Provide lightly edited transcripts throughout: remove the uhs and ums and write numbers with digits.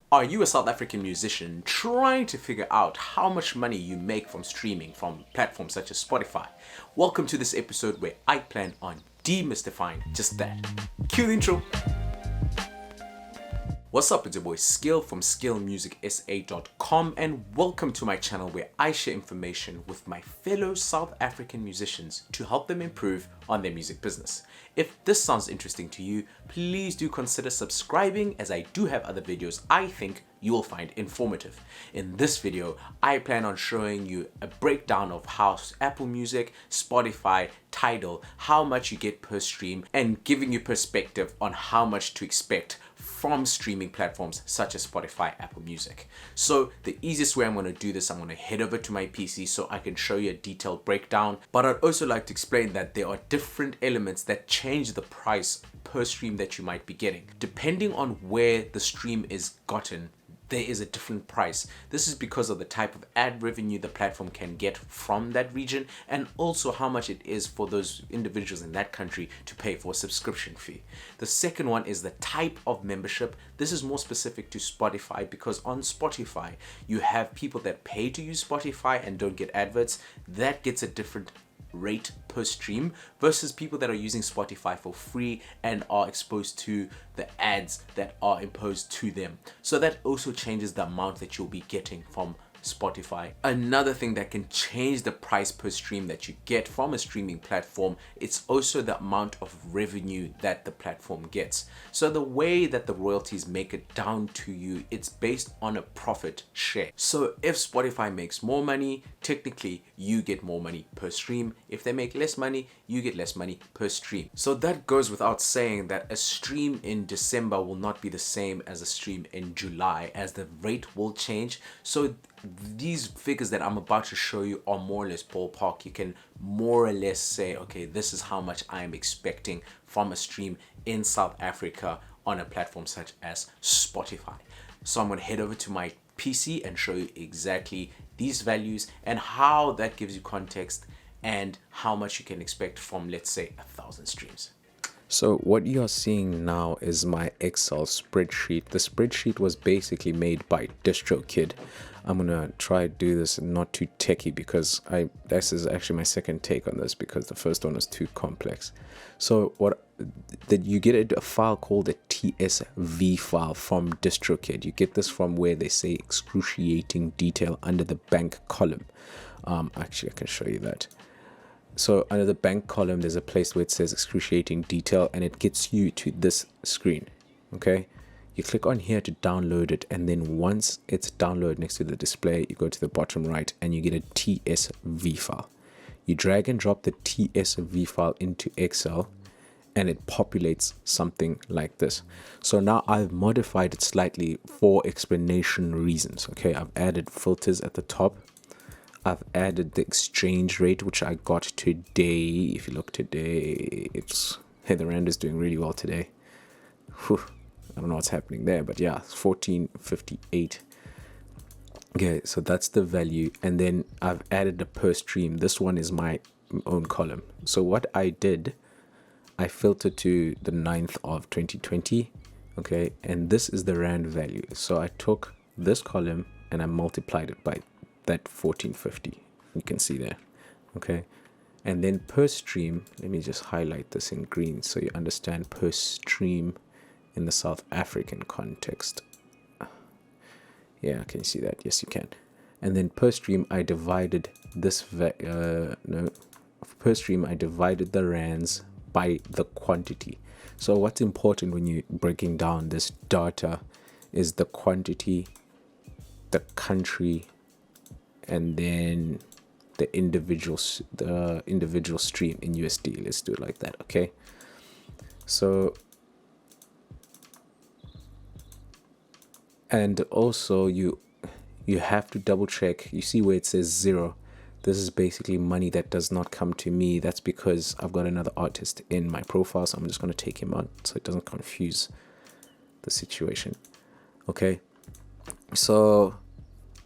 Are you a South African musician trying to figure out how much money you make from streaming from platforms such as Spotify? Welcome to this episode where I plan on demystifying just that. Cue the intro. What's up, it's your boy Skill from skillmusicsa.com and welcome to my channel where I share information with my fellow South African musicians to help them improve on their music business. If this sounds interesting to you, please do consider subscribing as I do have other videos I think you will find informative. In this video, I plan on showing you a breakdown of how Apple Music, Spotify, Tidal, how much you get per stream, and giving you perspective on how much to expect from streaming platforms such as Spotify, Apple Music. So the easiest way I'm going to do this, I'm going to head over to my PC so I can show you a detailed breakdown. But I'd also like to explain that there are different elements that change the price per stream that you might be getting. Depending on where the stream is gotten, there is a different price. This is because of the type of ad revenue the platform can get from that region and also how much it is for those individuals in that country to pay for a subscription fee. The second one is the type of membership. This is more specific to Spotify because on Spotify you have people that pay to use Spotify and don't get adverts. That gets a different rate per stream versus people that are using Spotify for free and are exposed to the ads that are imposed to them. So that also changes the amount that you'll be getting from Spotify. Another thing that can change the price per stream that you get from a streaming platform, it's also the amount of revenue that the platform gets. So the way that the royalties make it down to you, it's based on a profit share. So if Spotify makes more money, technically you get more money per stream. If they make less money, you get less money per stream. So that goes without saying that a stream in December will not be the same as a stream in July, as the rate will change. So these figures that I'm about to show you are more or less ballpark. You can more or less say, okay, this is how much I'm expecting from a stream in South Africa on a platform such as Spotify. So I'm going to head over to my PC and show you exactly these values and how that gives you context and how much you can expect from, let's say, 1,000 streams. So what you're seeing now is my Excel spreadsheet. The spreadsheet was basically made by DistroKid. I'm gonna try to do this not too techy because this is actually my second take on this because the first one was too complex. So that you get a file called a TSV file from DistroKid. You get this from where they say excruciating detail under the bank column. Actually, I can show you that. So under the bank column, there's a place where it says excruciating detail and it gets you to this screen. Okay. You click on here to download it. And then once it's downloaded next to the display, you go to the bottom right and you get a TSV file. You drag and drop the TSV file into Excel and it populates something like this. So now I've modified it slightly for explanation reasons. Okay. I've added filters at the top. I've added the exchange rate, which I got today. If you look today, the rand is doing really well today. Whew, I don't know what's happening there, but yeah, it's 14.58. Okay, so that's the value. And then I've added a per stream. This one is my own column. So what I did, I filtered to the 9th of 2020. Okay, and this is the rand value. So I took this column and I multiplied it by that 1450. You can see there. Okay, and then per stream, let me just highlight this in green so you understand per stream in the South African context. Yeah, can you see that? Yes, you can. And then per stream, I divided this per stream I divided the rands by the quantity. So what's important when you're breaking down this data is the quantity, the country, and then the individual stream in USD. Let's do it like that. Okay, so and also you have to double check. You see where it says 0, this is basically money that does not come to me. That's because I've got another artist in my profile, so I'm just going to take him out so it doesn't confuse the situation. Okay, so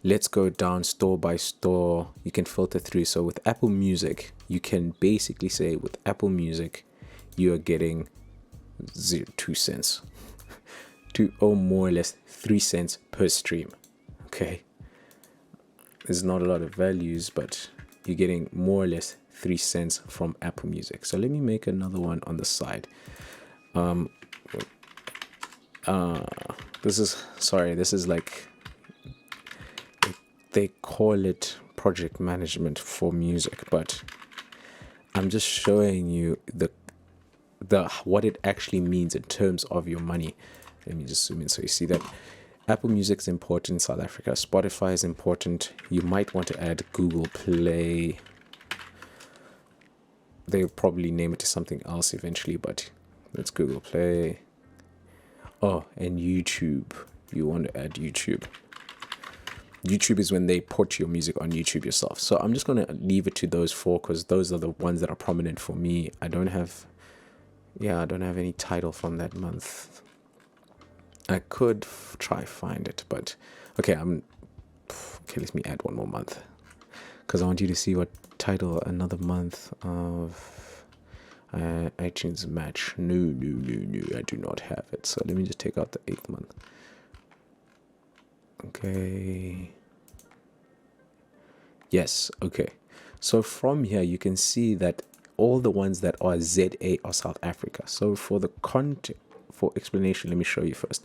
let's go down store by store. You can filter through. So with Apple Music, you can basically say with Apple Music, you are getting 2 cents. to owe more or less 3 cents per stream. Okay, there's not a lot of values, but you're getting more or less 3 cents from Apple Music. So let me make another one on the side. This is like, they call it project management for music, but I'm just showing you the what it actually means in terms of your money. Let me just zoom in so you see that Apple Music is important in South Africa. Spotify is important. You might want to add Google Play. They'll probably name it to something else eventually, but it's Google Play. Oh, and YouTube. You want to add YouTube. YouTube is when they put your music on YouTube yourself. So I'm just going to leave it to those 4 because those are the ones that are prominent for me. I don't have any title from that month. I could try find it, but okay, let me add one more month because I want you to see what title another month of iTunes match. No, I do not have it. So let me just take out the 8th month. Okay. Yes, okay. So from here, you can see that all the ones that are ZA are South Africa. So for the for explanation, let me show you first.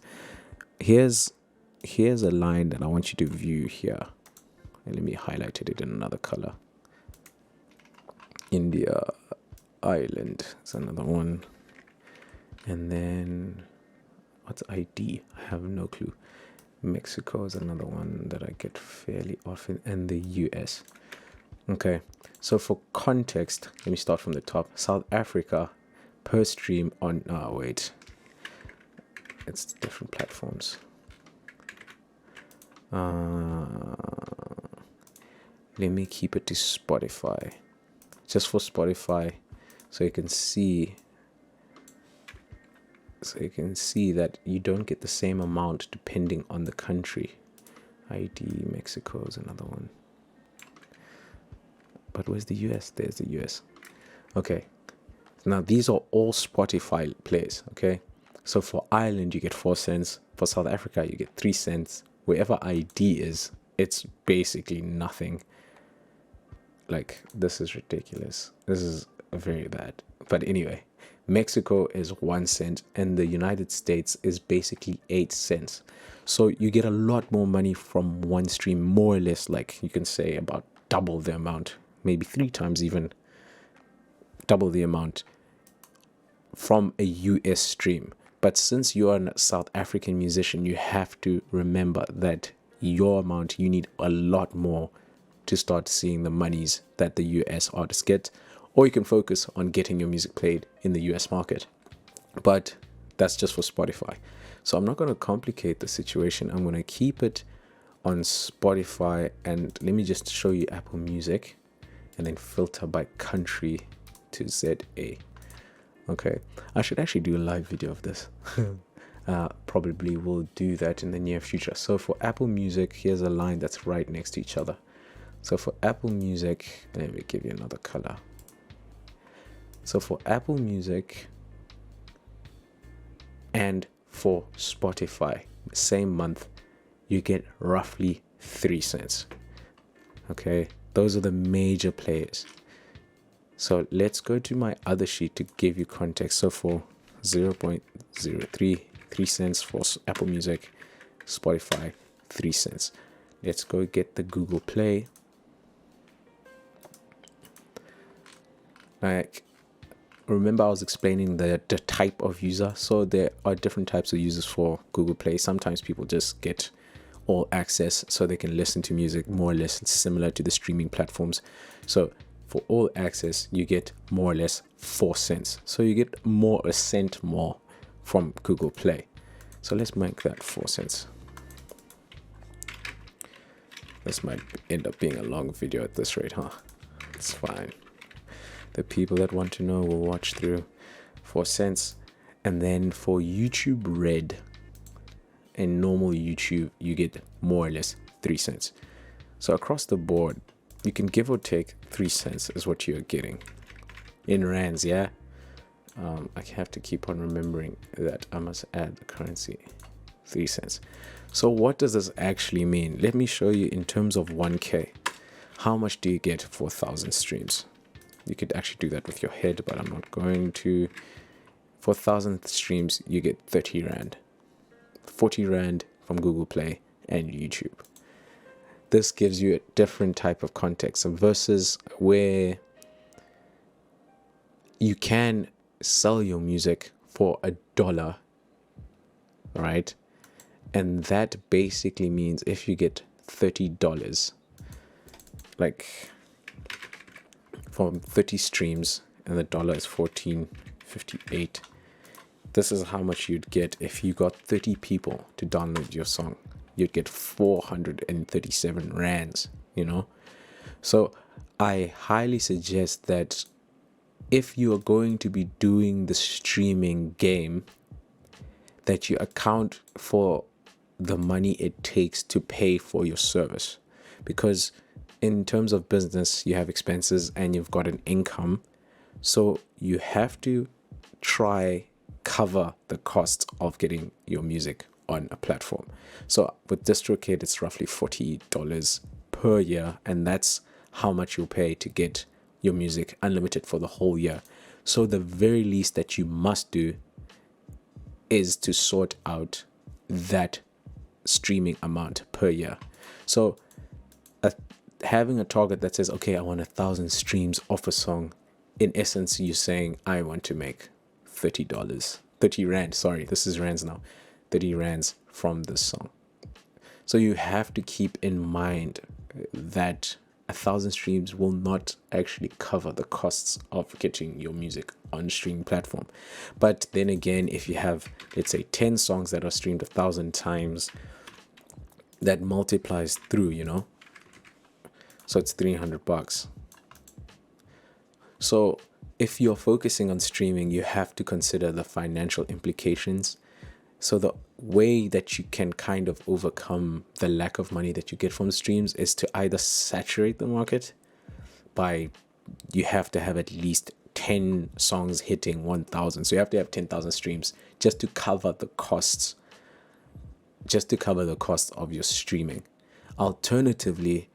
Here's a line that I want you to view here. And let me highlight it in another color. India, Ireland is another one. And then, what's ID? I have no clue. Mexico is another one that I get fairly often, and the US. Okay, so for context, let me start from the top. South Africa per stream on, it's different platforms. Let me keep it to Spotify, just for Spotify, so you can see that you don't get the same amount depending on the country. ID Mexico is another one. But where's the US? There's the US. Okay. Now these are all Spotify plays, okay? So for Ireland you get 4 cents. For South Africa you get 3 cents. Wherever ID is, it's basically nothing. Like, this is ridiculous. This is very bad. But anyway, Mexico is 1 cent and the United States is basically 8 cents. So you get a lot more money from one stream, more or less, like you can say about double the amount, maybe 3 times even double the amount from a US stream. But since you are a South African musician, you have to remember that your amount, you need a lot more to start seeing the monies that the US artists get, or you can focus on getting your music played in the US market. But that's just for Spotify. So I'm not going to complicate the situation. I'm going to keep it on Spotify, and let me just show you Apple Music and then filter by country to ZA. Okay, I should actually do a live video of this. Probably will do that in the near future. So for Apple Music, here's a line that's right next to each other. So for Apple Music, let me give you another color. So for Apple Music and for Spotify, same month, you get roughly 3 cents. Okay, those are the major players. So let's go to my other sheet to give you context. So for 0.03, 3 cents for Apple Music, Spotify, 3 cents. Let's go get the Google Play. Like, remember I was explaining the type of user. So there are different types of users for Google Play. Sometimes people just get all access so they can listen to music more or less similar to the streaming platforms. So for all access, you get more or less 4 cents. So you get a cent more from Google Play. So let's make that 4 cents. This might end up being a long video at this rate, huh? It's fine. The people that want to know will watch through. 4 cents. And then for YouTube Red and normal YouTube, you get more or less 3 cents. So across the board, you can give or take 3 cents is what you're getting in rands. Yeah, I have to keep on remembering that I must add the currency. 3 cents. So what does this actually mean? Let me show you in terms of 1K. How much do you get for 1,000 streams? You could actually do that with your head, but I'm not going to. For 1,000 streams, you get 30 Rand. 40 Rand from Google Play and YouTube. This gives you a different type of context versus where you can sell your music for $1, right? And that basically means if you get $30, like from 30 streams, and the dollar is 14.58, this is how much you'd get if you got 30 people to download your song. You'd get 437 rands, you know? So I highly suggest that if you are going to be doing the streaming game, that you account for the money it takes to pay for your service. Because in terms of business, you have expenses and you've got an income. So you have to try cover the cost of getting your music on a platform. So with DistroKid, it's roughly $40 per year, and that's how much you'll pay to get your music unlimited for the whole year. So the very least that you must do is to sort out that streaming amount per year. So having a target that says, okay, I want 1,000 streams off a song, in essence, you're saying, I want to make $30, 30 Rand, sorry, this is Rands now, 30 Rands from this song. So you have to keep in mind that 1,000 streams will not actually cover the costs of getting your music on streaming platform. But then again, if you have, let's say, 10 songs that are streamed 1,000 times, that multiplies through, you know, so it's $300. So if you're focusing on streaming, you have to consider the financial implications. So the way that you can kind of overcome the lack of money that you get from streams is to either saturate the market by, you have to have at least 10 songs hitting 1,000. So you have to have 10,000 streams just to cover the costs, of your streaming. Alternatively,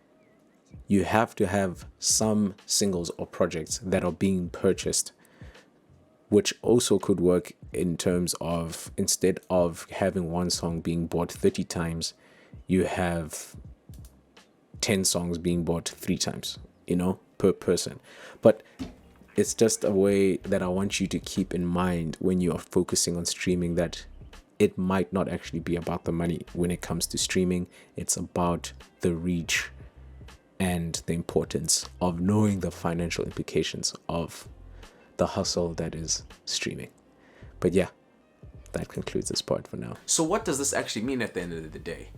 you have to have some singles or projects that are being purchased, which also could work in terms of, instead of having one song being bought 30 times, you have 10 songs being bought 3 times, you know, per person. But it's just a way that I want you to keep in mind when you are focusing on streaming, that it might not actually be about the money when it comes to streaming. It's about the reach and the importance of knowing the financial implications of the hustle that is streaming. But yeah, that concludes this part for now. So what does this actually mean at the end of the day?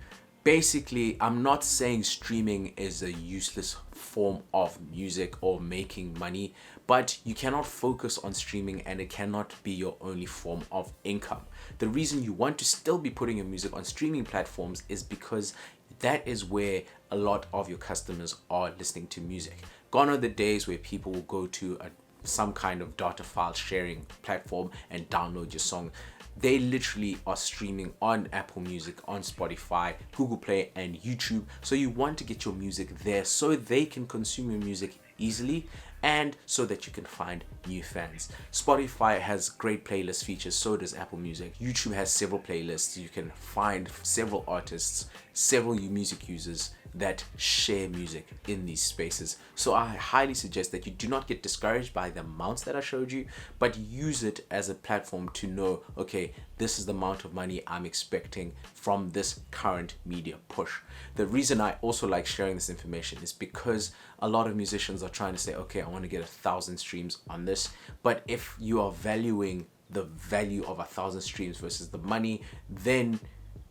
Basically, I'm not saying streaming is a useless form of music or making money, but you cannot focus on streaming and it cannot be your only form of income. The reason you want to still be putting your music on streaming platforms is because that is where a lot of your customers are listening to music. Gone are the days where people will go to some kind of data file sharing platform and download your song. They literally are streaming on Apple Music, on Spotify, Google Play, and YouTube. So you want to get your music there so they can consume your music easily and so that you can find new fans. Spotify has great playlist features, so does Apple Music. YouTube has several playlists. You can find several artists, several music users that share music in these spaces. So I highly suggest that you do not get discouraged by the amounts that I showed you, but use it as a platform to know, okay, this is the amount of money I'm expecting from this current media push. The reason I also like sharing this information is because a lot of musicians are trying to say, okay, I want to get 1,000 streams on this. But if you are valuing the value of 1,000 streams versus the money, then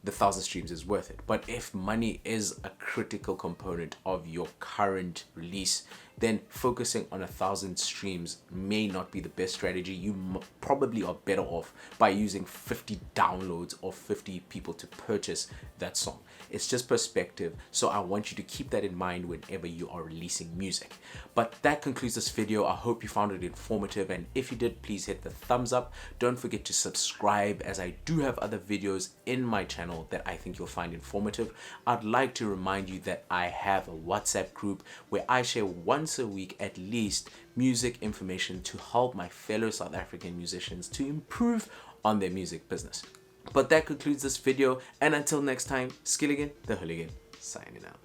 the 1,000 streams is worth it. But if money is a critical component of your current release, then focusing on 1,000 streams may not be the best strategy. You probably are better off by using 50 downloads or 50 people to purchase that song. It's just perspective, so I want you to keep that in mind whenever you are releasing music. But that concludes this video. I hope you found it informative, and if you did, please hit the thumbs up. Don't forget to subscribe, as I do have other videos in my channel that I think you'll find informative. I'd like to remind you that I have a WhatsApp group where I share once a week at least music information to help my fellow South African musicians to improve on their music business. But that concludes this video, and until next time, Skilligan the Hooligan signing out.